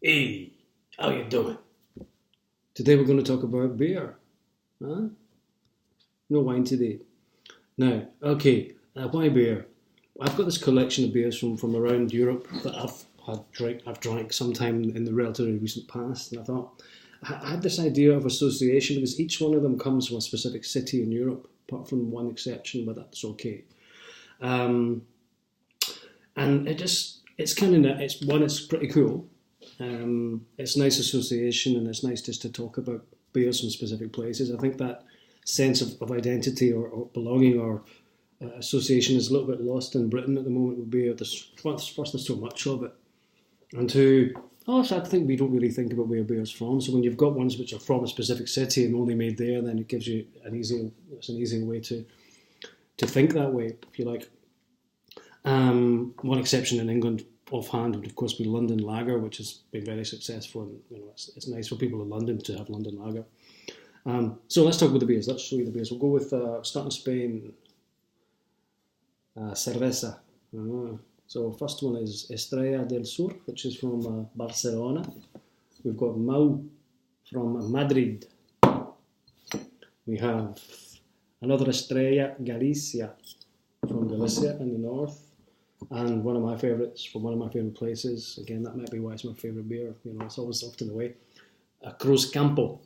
Hey, how you doing? Today we're going to talk about beer. Huh? No wine today. Now, okay, why beer? I've got this collection of beers from around Europe that I've drank sometime in the relatively recent past, and I thought I had this idea of association because each one of them comes from a specific city in Europe, apart from one exception, but that's okay. Um, and it's kind of it's pretty cool. It's nice association, and it's nice just to talk about beers from specific places. I think that sense of identity or belonging or association is a little bit lost in Britain at the moment with beer. First, there's so much of it, and two, also I think we don't really think about where beer's from. So when you've got ones which are from a specific city and only made there, then it gives you it's an easy way to think that way, if you like. One exception in England offhand would of course be London Lager, which has been very successful, and it's nice for people in London to have London Lager. So let's talk about the beers. Let's show you the beers. We'll go with start in Spain. Cerveza. So first one is Estrella del Sur, which is from Barcelona. We've got Mau from Madrid. We have another Estrella Galicia from Galicia in the north. And one of my favourites from one of my favourite places, again, that might be why it's my favourite beer, it's always often the way, Cruz Campo.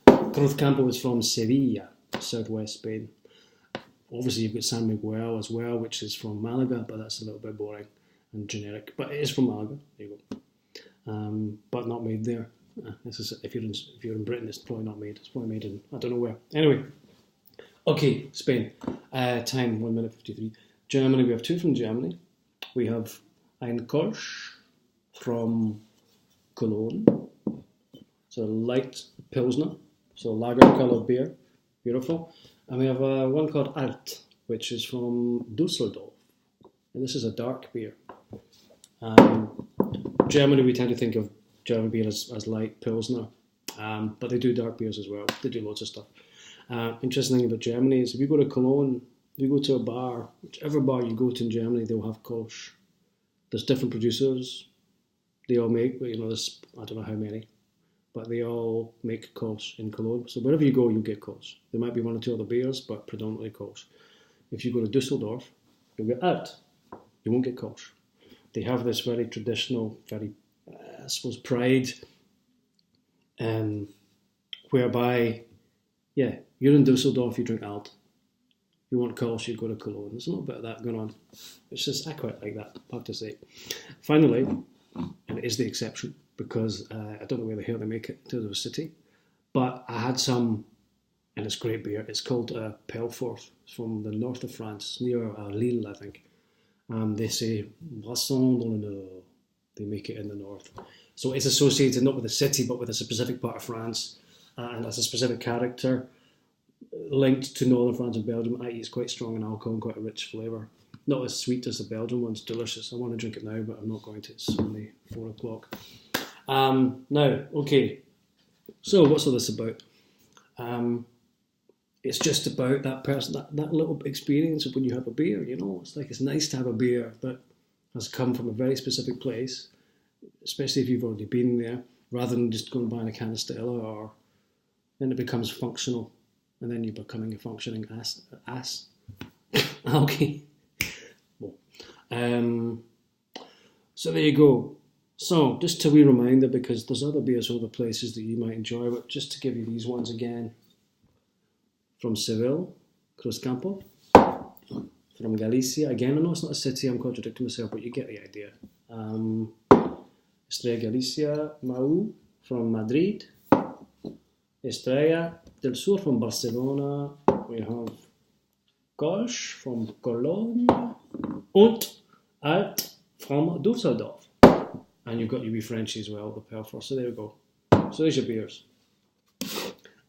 Cruz Campo is from Sevilla, southwest Spain. Obviously, you've got San Miguel as well, which is from Malaga, but that's a little bit boring and generic. But it is from Malaga, there you go. But not made there. This is if you're in Britain, it's probably not made. It's probably made in, I don't know where. Anyway, okay, Spain. Time, 1 minute 53. Germany, we have two from Germany. We have Ein Kolsch from Cologne. So light Pilsner, so lager coloured beer. Beautiful. And we have one called Alt, which is from Dusseldorf. And this is a dark beer. Germany, we tend to think of German beer as light Pilsner. But they do dark beers as well. They do lots of stuff. Interesting thing about Germany is if you go to Cologne, if you go to a bar, whichever bar you go to in Germany, they'll have Kolsch. There's different producers. They all make, there's, I don't know how many, but they all make Kolsch in Cologne. So wherever you go, you'll get Kolsch. There might be one or two other beers, but predominantly Kolsch. If you go to Dusseldorf, you'll get Alt. You won't get Kolsch. They have this very traditional, very, I suppose, pride, whereby, yeah, you're in Dusseldorf, you drink Alt. You want Kolsch, you go to Cologne. There's a little bit of that going on. It's just, I quite like that, I have to say. Finally, and it is the exception, because I don't know where the hell they make it to the city, but I had some, and it's great beer. It's called Pelfort. It's from the north of France, near Lille, I think. They say, Boisson dans le Nord. They make it in the north. So it's associated not with a city, but with a specific part of France, and has a specific character linked to northern France and Belgium, i.e. it's quite strong in alcohol and quite a rich flavour. Not as sweet as the Belgian one's delicious. I want to drink it now, but I'm not going to. It's only 4 o'clock. Now, okay. So what's all this about? It's just about that person, that little experience of when you have a beer, It's like it's nice to have a beer that has come from a very specific place, especially if you've already been there, rather than just going and buying a can of Stella, or then it becomes functional. And then you're becoming a functioning ass. Okay. Well, so there you go. So just to be reminder, because there's other beers from other places that you might enjoy, but just to give you these ones again. From Seville, Cruz Campo. From Galicia, again, I know it's not a city, I'm contradicting myself, but you get the idea. Estrella Galicia, Mau from Madrid. Estrella del Sur from Barcelona. We have Kolsch from Cologne. And Alt from Dusseldorf. And you've got UB Frenchy as well, the Pelfort. So there we go. So there's your beers.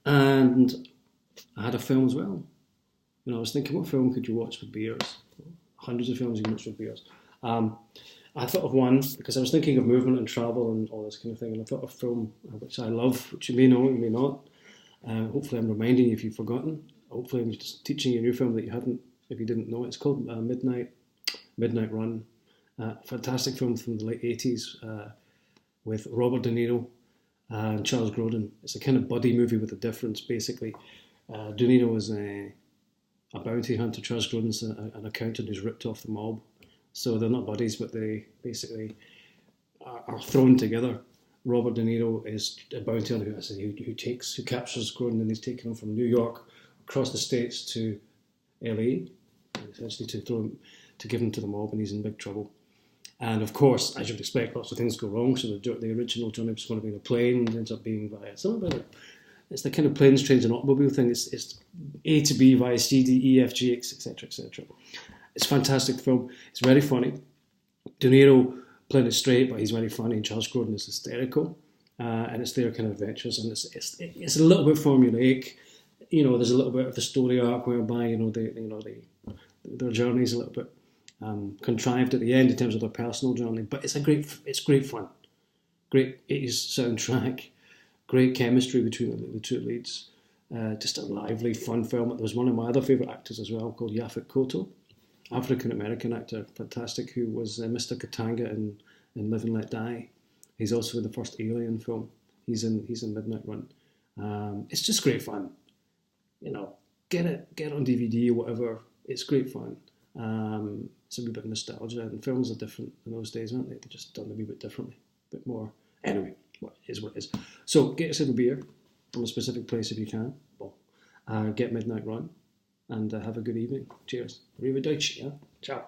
And I had a film as well. I was thinking, what film could you watch with beers? Hundreds of films you can watch with beers. I thought of one because I was thinking of movement and travel and all this kind of thing, and I thought of a film which I love, which you may know, you may not. Hopefully I'm reminding you if you've forgotten. Hopefully I'm just teaching you a new film that you haven't, if you didn't know it. It's called Midnight Run. Fantastic film from the late 80s. with Robert De Niro and Charles Grodin. It's a kind of buddy movie with a difference, basically. De Niro is a bounty hunter. Charles Grodin's an accountant who's ripped off the mob. So they're not buddies, but they basically are thrown together. Robert De Niro is a bounty hunter who captures Grodin, and he's taken him from New York across the States to LA, essentially to give him to the mob, and he's in big trouble. And of course, as you'd expect, lots of things go wrong. So the original journey was going to be in a plane, it ends up being via something about it. It's the kind of planes, trains, and automobile thing. It's A to B via C, D, E, F, G, etc., etc. It's a fantastic film. It's very funny. De Niro playing it straight, but he's very funny. And Charles Grodin is hysterical, and it's their kind of adventures, and it's a little bit formulaic. There's a little bit of the story arc whereby their journey is a little bit contrived at the end in terms of their personal journey, but it's great fun. Great 80s soundtrack, great chemistry between the two leads. Just a lively, fun film. There was one of my other favourite actors as well called Yaphet Kotto, African-American actor, fantastic, who was Mr. Katanga in Live and Let Die. He's also in the first Alien film. He's in Midnight Run. It's just great fun. Get it on DVD or whatever. It's great fun. It's a wee bit of nostalgia, and films are different in those days, aren't they? They're just done a wee bit differently, a bit more. Anyway, what it is. So get yourself a beer from a specific place if you can. Get Midnight Run, and have a good evening. Cheers. Arrivederci. Yeah? Ciao.